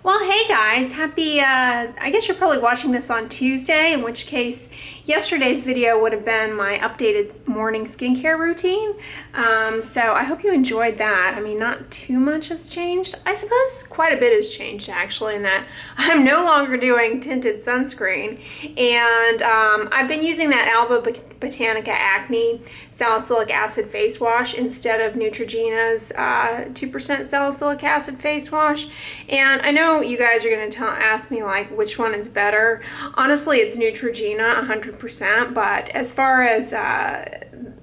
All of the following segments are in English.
Well, hey guys, happy, I guess you're probably watching this on Tuesday, in which case yesterday's video would have been my updated morning skincare routine. So I hope you enjoyed that. I mean, not too much has changed. I suppose quite a bit has changed actually, in that I'm no longer doing tinted sunscreen. And I've been using that Alba Botanica Acne Salicylic Acid Face Wash instead of Neutrogena's 2% salicylic acid face wash. And I know you guys are going to ask me like which one is better. Honestly, it's Neutrogena 100%, but as far as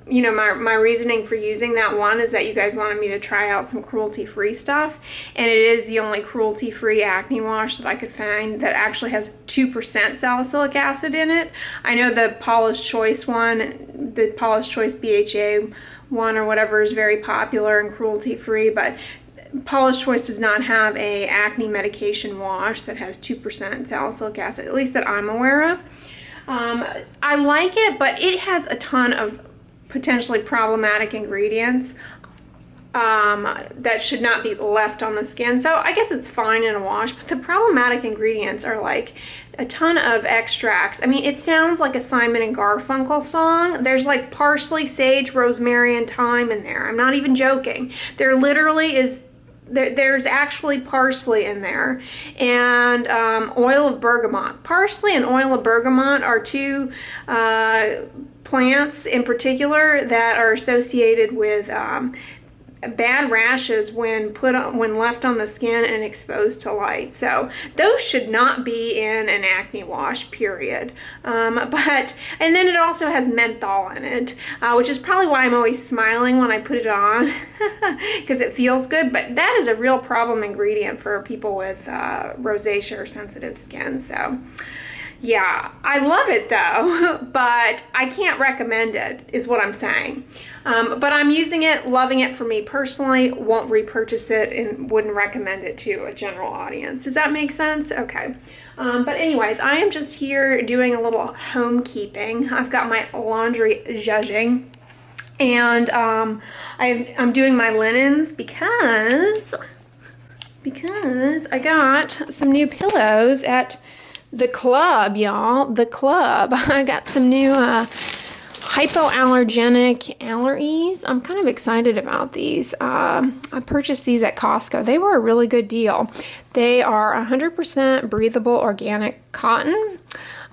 you know, my reasoning for using that one is that you guys wanted me to try out some cruelty-free stuff, and it is the only cruelty-free acne wash that I could find that actually has 2% salicylic acid in it. I know the Paula's Choice one, the Paula's Choice BHA one or whatever, is very popular and cruelty-free, but Paula's Choice does not have a acne medication wash that has 2% salicylic acid, at least that I'm aware of. I like it, but it has a ton of potentially problematic ingredients that should not be left on the skin. So I guess it's fine in a wash, but the problematic ingredients are like a ton of extracts. I mean, it sounds like a Simon and Garfunkel song. There's like parsley, sage, rosemary, and thyme in there. I'm not even joking. There literally is. There's actually parsley in there, and oil of bergamot. Parsley and oil of bergamot are two plants in particular that are associated with bad rashes when left on the skin and exposed to light. So those should not be in an acne wash, period. And then it also has menthol in it, which is probably why I'm always smiling when I put it on, because it feels good. But that is a real problem ingredient for people with rosacea or sensitive skin. So yeah, I love it though, but I can't recommend it, is what I'm saying. But I'm using it, loving it for me personally, won't repurchase it, and wouldn't recommend it to a general audience. Does that make sense? Okay. But anyways, I am just here doing a little homekeeping. I've got my laundry zhuzhing, and I'm doing my linens because I got some new pillows at the club, y'all. The club. I got some new hypoallergenic Alleries. I'm kind of excited about these. I purchased these at Costco. They were a really good deal. They are 100% breathable organic cotton,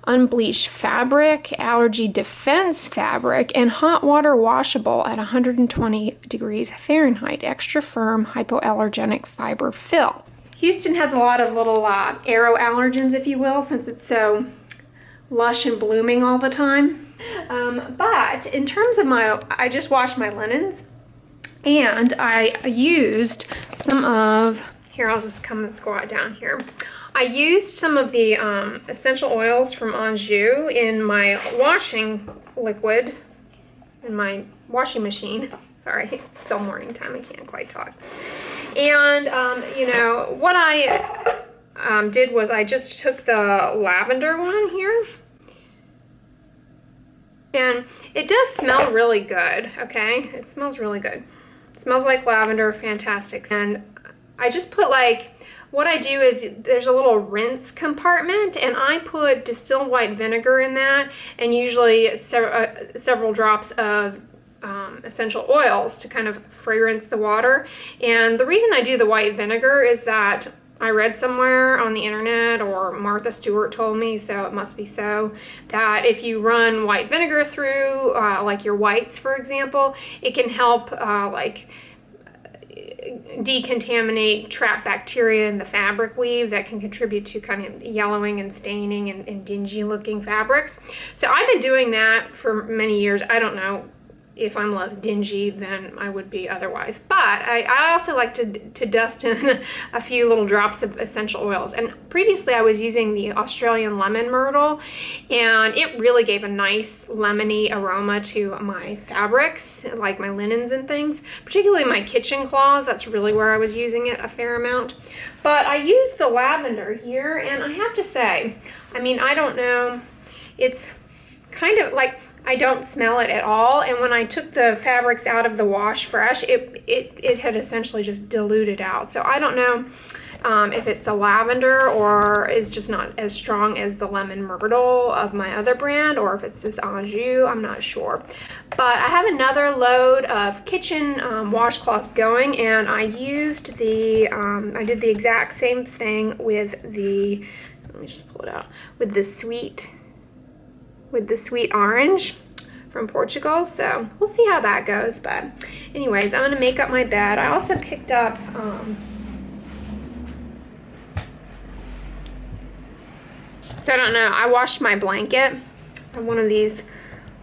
unbleached fabric, allergy defense fabric, and hot water washable at 120 degrees Fahrenheit. Extra firm hypoallergenic fiber fill. Houston has a lot of little arrow allergens, if you will, since it's so lush and blooming all the time. But in terms of I just washed my linens, and I used some of, here, I'll just come and squat down here. I used some of the essential oils from Anjou in my washing liquid, in my washing machine. Sorry, it's still morning time, I can't quite talk. And, you know, what I did was I just took the lavender one here, and it does smell really good, okay? It smells really good. It smells like lavender, fantastic. And I just put what I do is there's a little rinse compartment, and I put distilled white vinegar in that, and usually several drops of essential oils to kind of fragrance the water. And the reason I do the white vinegar is that I read somewhere on the internet, or Martha Stewart told me, so it must be so, that if you run white vinegar through like your whites, for example, it can help decontaminate trapped bacteria in the fabric weave that can contribute to kind of yellowing and staining and dingy looking fabrics. So I've been doing that for many years. I don't know if I'm less dingy than I would be otherwise. But I also like to dust in a few little drops of essential oils. And previously I was using the Australian lemon myrtle, and it really gave a nice lemony aroma to my fabrics, like my linens and things, particularly my kitchen cloths. That's really where I was using it a fair amount. But I used the lavender here, and I have to say, I mean, I don't know, it's kind of like, I don't smell it at all, and when I took the fabrics out of the wash fresh, it had essentially just diluted out. So I don't know if it's the lavender or is just not as strong as the lemon myrtle of my other brand, or if it's this Anjou, I'm not sure. But I have another load of kitchen washcloths going, and I used the, I did the exact same thing with the, let me just pull it out, with the sweet orange from Portugal. So we'll see how that goes. But anyways, I'm gonna make up my bed. I also picked up so I don't know, I washed my blanket. I have one of these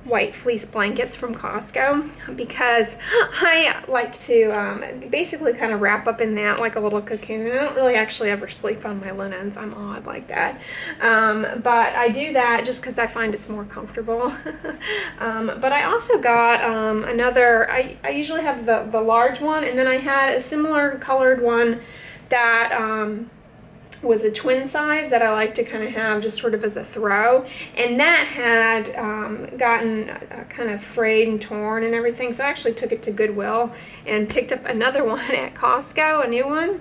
white fleece blankets from Costco because I like to basically kind of wrap up in that like a little cocoon. I don't really actually ever sleep on my linens. I'm odd like that. But I do that just because I find it's more comfortable. But I also got another, I usually have the large one, and then I had a similar colored one that was a twin size that I like to kind of have just sort of as a throw, and that had gotten kind of frayed and torn and everything, so I actually took it to Goodwill and picked up another one at Costco, a new one,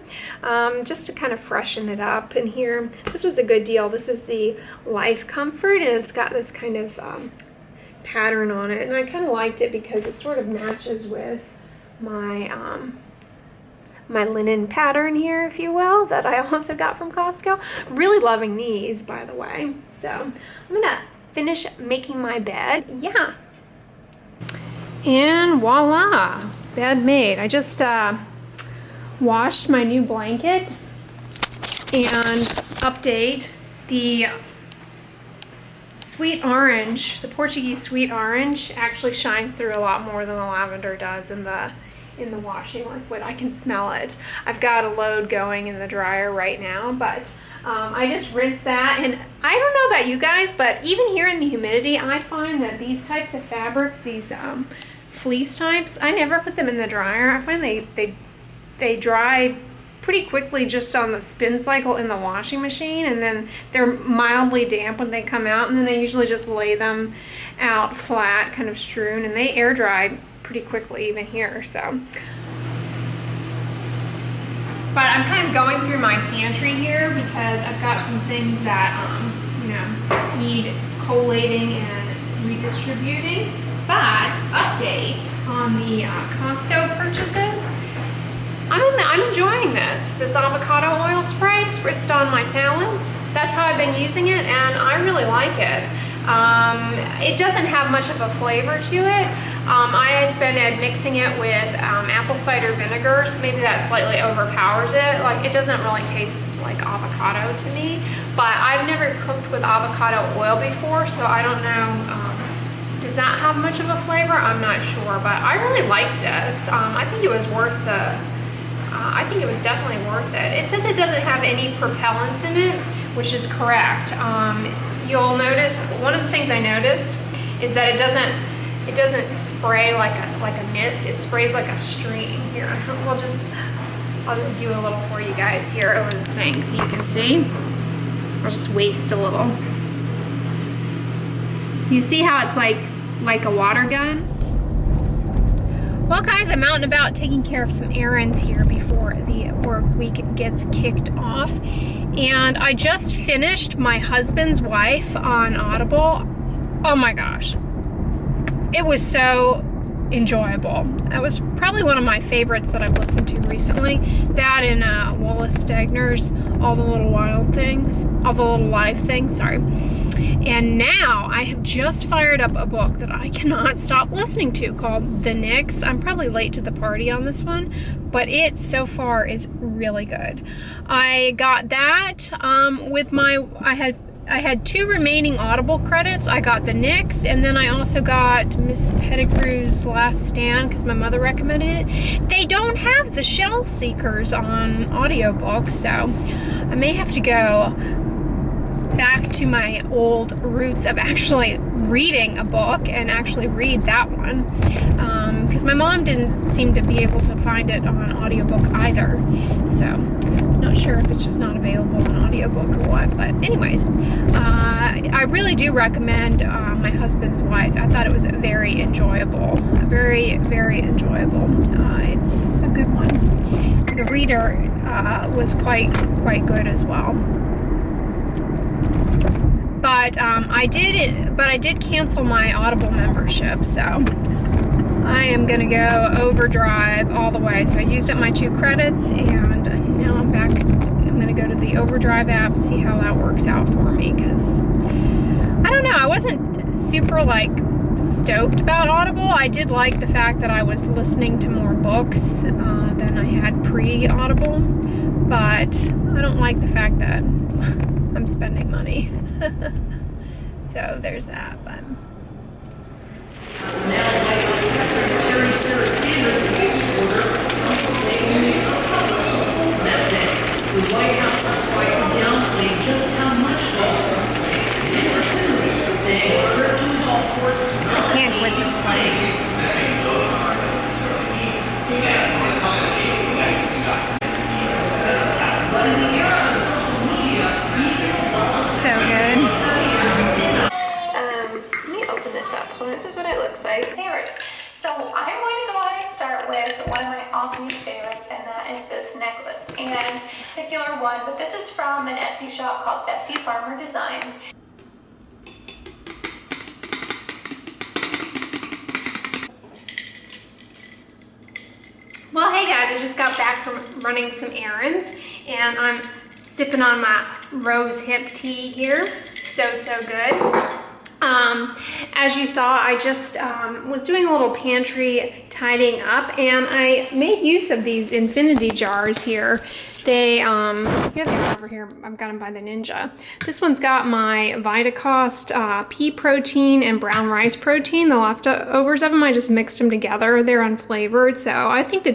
just to kind of freshen it up. And here, this was a good deal. This is the Life Comfort, and it's got this kind of pattern on it, and I kind of liked it because it sort of matches with my my linen pattern here, if you will, that I also got from Costco. Really loving these, by the way. So I'm gonna finish making my bed. Yeah. And voila, bed made. I just washed my new blanket, and update, the sweet orange, the Portuguese sweet orange actually shines through a lot more than the lavender does in the washing liquid. I can smell it. I've got a load going in the dryer right now, but I just rinsed that. And I don't know about you guys, but even here in the humidity, I find that these types of fabrics, these fleece types, I never put them in the dryer. I find they dry pretty quickly just on the spin cycle in the washing machine, and then they're mildly damp when they come out, and then I usually just lay them out flat, kind of strewn, and they air dry pretty quickly even here. So, but I'm kind of going through my pantry here because I've got some things that you know, need collating and redistributing. But update on the Costco purchases. I'm enjoying this avocado oil spray spritzed on my salads. That's how I've been using it, and I really like it. It doesn't have much of a flavor to it. I had been mixing it with apple cider vinegar, so maybe that slightly overpowers it. Like, it doesn't really taste like avocado to me, but I've never cooked with avocado oil before, so I don't know, does that have much of a flavor? I'm not sure, but I really like this. I think it was worth the, I think it was definitely worth it. It says it doesn't have any propellants in it, which is correct. You'll notice, one of the things I noticed is that it doesn't spray like a mist. It sprays like a stream. Here, I'll just do a little for you guys here over the sink so you can see. I'll just waste a little. You see how it's like a water gun? Well, guys, I'm out and about taking care of some errands here before the work week gets kicked off. And I just finished My Husband's Wife on Audible. Oh my gosh. It was so enjoyable. That was probably one of my favorites that I've listened to recently. That and Wallace Stegner's All the Little Wild Things, All the Little Live Things, sorry. And now I have just fired up a book that I cannot stop listening to called The Nix. I'm probably late to the party on this one, but it so far is really good. I got that with I had I had 2 remaining Audible credits. I got the Nyx, and then I also got Miss Pettigrew's Last Stand because my mother recommended it. They don't have the Shell Seekers on audiobooks, so I may have to go back to my old roots of actually reading a book and actually read that one, because my mom didn't seem to be able to find it on audiobook either, so I'm not sure if it's just not available on audiobook or what. But anyways, I really do recommend My Husband's Wife. I thought it was very enjoyable, very, very enjoyable. It's a good one. The reader was quite good as well. But I did cancel my Audible membership, so I am gonna go Overdrive all the way. So I used up my 2 credits, and now I'm back. I'm gonna go to the Overdrive app and see how that works out for me, because I don't know, I wasn't super like stoked about Audible. I did like the fact that I was listening to more books than I had pre-Audible, but I don't like the fact that I'm spending money. So there's that, but the White House is quite downplaying just how much saying a trip to the golf course. I can't quit this place. So good. Let me open this up. So this is what it looks like. Favorites. So I'm going to go ahead and start with one of my off-leash favorites, and that is this necklace. And particular one, but this is from an Etsy shop called Betsy Farmer Designs. Well, hey guys, I just got back from running some errands, and I'm sipping on my rose hip tea here. So good. As you saw, I just was doing a little pantry tidying up, and I made use of these infinity jars here. They, here they are over here. I've got them by the Ninja. This one's got my Vitacost pea protein and brown rice protein. The leftovers of them, I just mixed them together. They're unflavored, so I think the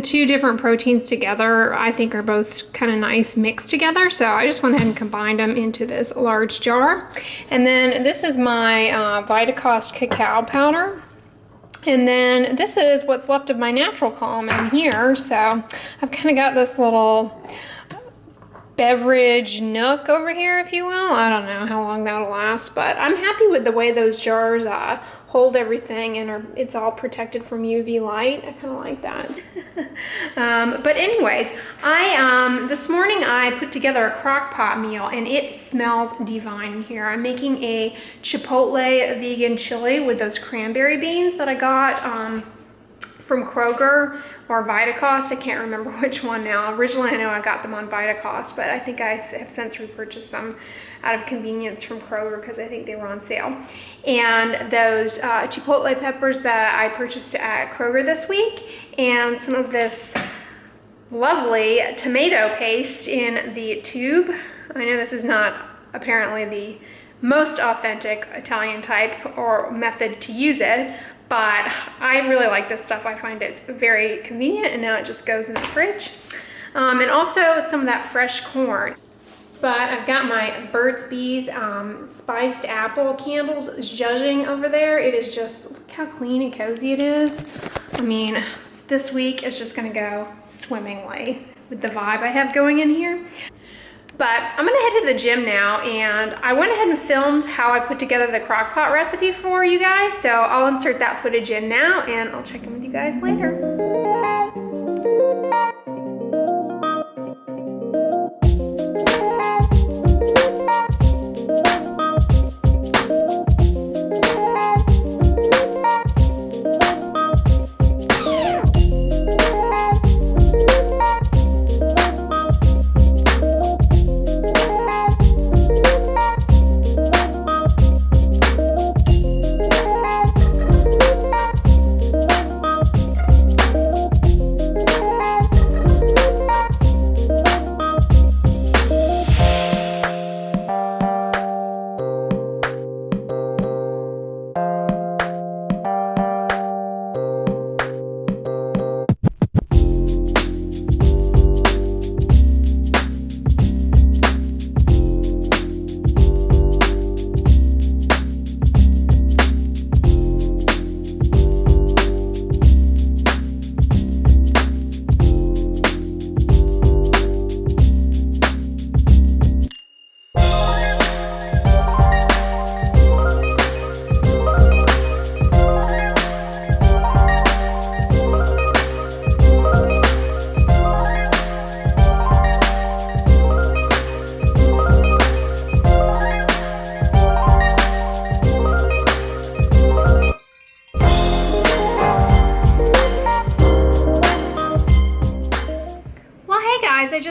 two different proteins together, I think, are both kind of nice mixed together. So I just went ahead and combined them into this large jar. And then this is my Vitacost cacao powder. And then this is what's left of my natural calm in here. So I've kind of got this little beverage nook over here, if you will. I don't know how long that'll last, but I'm happy with the way those jars hold everything, and it's all protected from UV light. I kind of like that. But anyways, this morning I put together a crock pot meal, and it smells divine in here. I'm making a Chipotle vegan chili with those cranberry beans that I got from Kroger or Vitacost. I can't remember which one now. Originally, I know I got them on Vitacost, but I think I have since repurchased them out of convenience from Kroger because I think they were on sale. And those Chipotle peppers that I purchased at Kroger this week, and some of this lovely tomato paste in the tube. I know this is not apparently the most authentic Italian type or method to use it, but I really like this stuff. I find it very convenient, and now it just goes in the fridge. And also some of that fresh corn. But I've got my Burt's Bees spiced apple candles zhuzhing over there. It is just, look how clean and cozy it is. I mean, this week is just gonna go swimmingly with the vibe I have going in here. But I'm gonna head to the gym now, and I went ahead and filmed how I put together the crock pot recipe for you guys, so I'll insert that footage in now, and I'll check in with you guys later.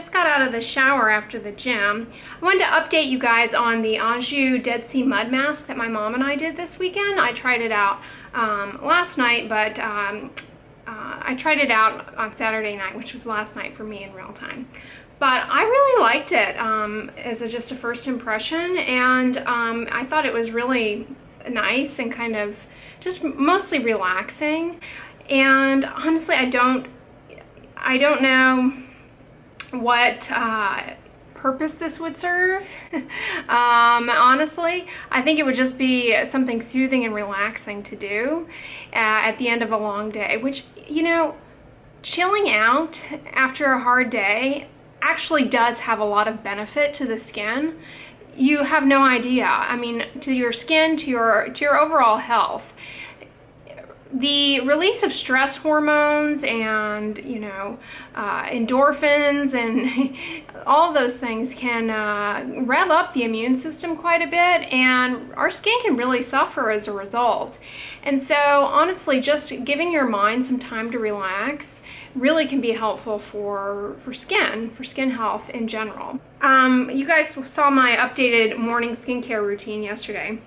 just got out of the shower after the gym. I wanted to update you guys on the Anjou Dead Sea Mud Mask that my mom and I did this weekend. I tried it out last night, but I tried it out on Saturday night, which was last night for me in real time. But I really liked it as just a first impression, and I thought it was really nice and kind of just mostly relaxing. And honestly, I don't know what purpose this would serve. Honestly, I think it would just be something soothing and relaxing to do at the end of a long day, which, you know, chilling out after a hard day actually does have a lot of benefit to the skin. You have no idea. I mean, to your skin, to your overall health. The release of stress hormones and, you know, endorphins and all of those things can rev up the immune system quite a bit, and our skin can really suffer as a result. And so honestly, just giving your mind some time to relax really can be helpful for skin health in general. You guys saw my updated morning skincare routine yesterday.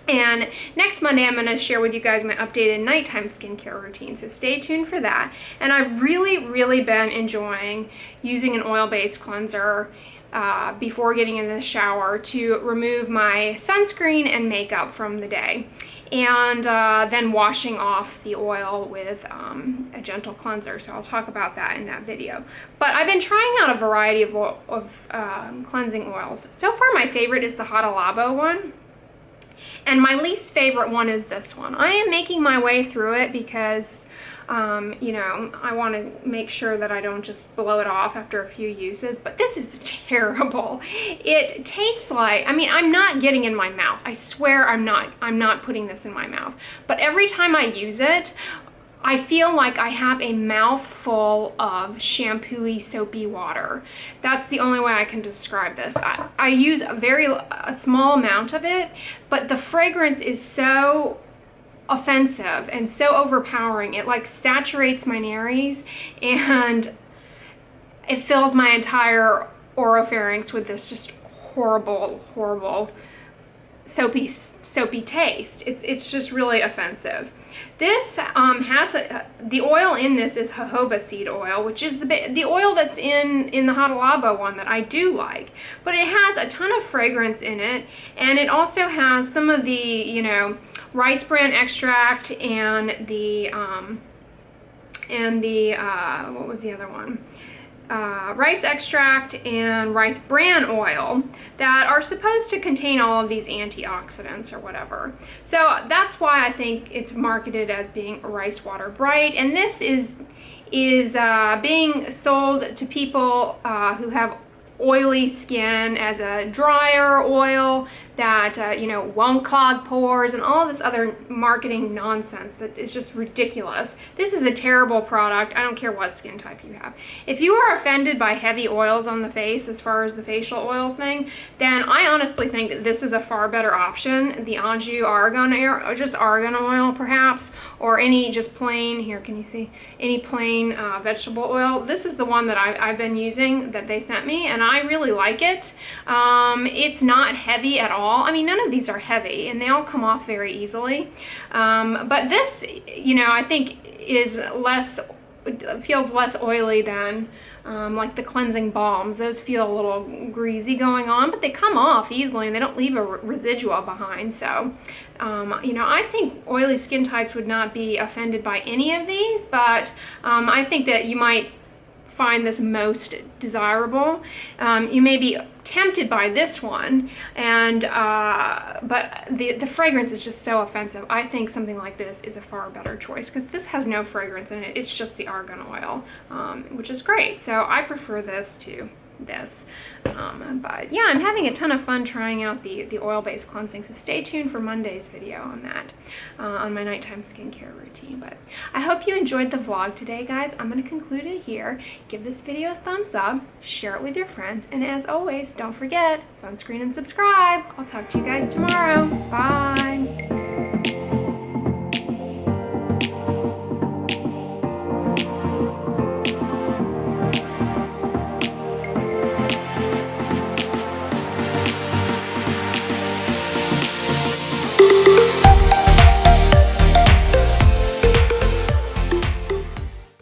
And next Monday, I'm going to share with you guys my updated nighttime skincare routine, so stay tuned for that. And I've really been enjoying using an oil-based cleanser before getting in the shower to remove my sunscreen and makeup from the day. And then washing off the oil with a gentle cleanser, so I'll talk about that in that video. But I've been trying out a variety of cleansing oils. So far, my favorite is the Hada Labo one. And my least favorite one is this one. I am making my way through it because, you know, I want to make sure that I don't just blow it off after a few uses, but this is terrible. It tastes like, I mean, I'm not getting in my mouth. I swear I'm not putting this in my mouth. But every time I use it, I feel like I have a mouthful of shampoo-y, soapy water. That's the only way I can describe this. I use a small amount of it, but the fragrance is so offensive and so overpowering. It like saturates my nares and it fills my entire oropharynx with this just horrible soapy taste. It's just really offensive. This has the oil in this is jojoba seed oil, which is the oil that's in the Hada Labo one that I do like. But it has a ton of fragrance in it, and it also has some of the, you know, rice bran extract and the what was the other one? Rice extract and rice bran oil that are supposed to contain all of these antioxidants or whatever. So that's why I think it's marketed as being rice water bright, and this is being sold to people who have oily skin as a drier oil that you know, won't clog pores and all this other marketing nonsense that is just ridiculous. This is a terrible product. I don't care what skin type you have. If you are offended by heavy oils on the face as far as the facial oil thing, then I honestly think that this is a far better option. The Anjou argan or just argan oil perhaps, or any just plain, here can you see, any plain vegetable oil. This is the one that I've been using that they sent me, and I really like it. It's not heavy at all. I mean, none of these are heavy, and they all come off very easily. But this, you know, I think feels less oily than like the cleansing balms. Those feel a little greasy going on, but they come off easily and they don't leave a residual behind. So, you know, I think oily skin types would not be offended by any of these, but I think that you might find this most desirable. You may be tempted by this one, and but the fragrance is just so offensive. I think something like this is a far better choice because this has no fragrance in it. It's just the argan oil, which is great. So I prefer this to this. But yeah, I'm having a ton of fun trying out the oil-based cleansing, so stay tuned for Monday's video on that, on my nighttime skincare routine. But I hope you enjoyed the vlog today, guys. I'm going to conclude it here. Give this video a thumbs up, share it with your friends, and as always, don't forget, sunscreen and subscribe. I'll talk to you guys tomorrow. Bye!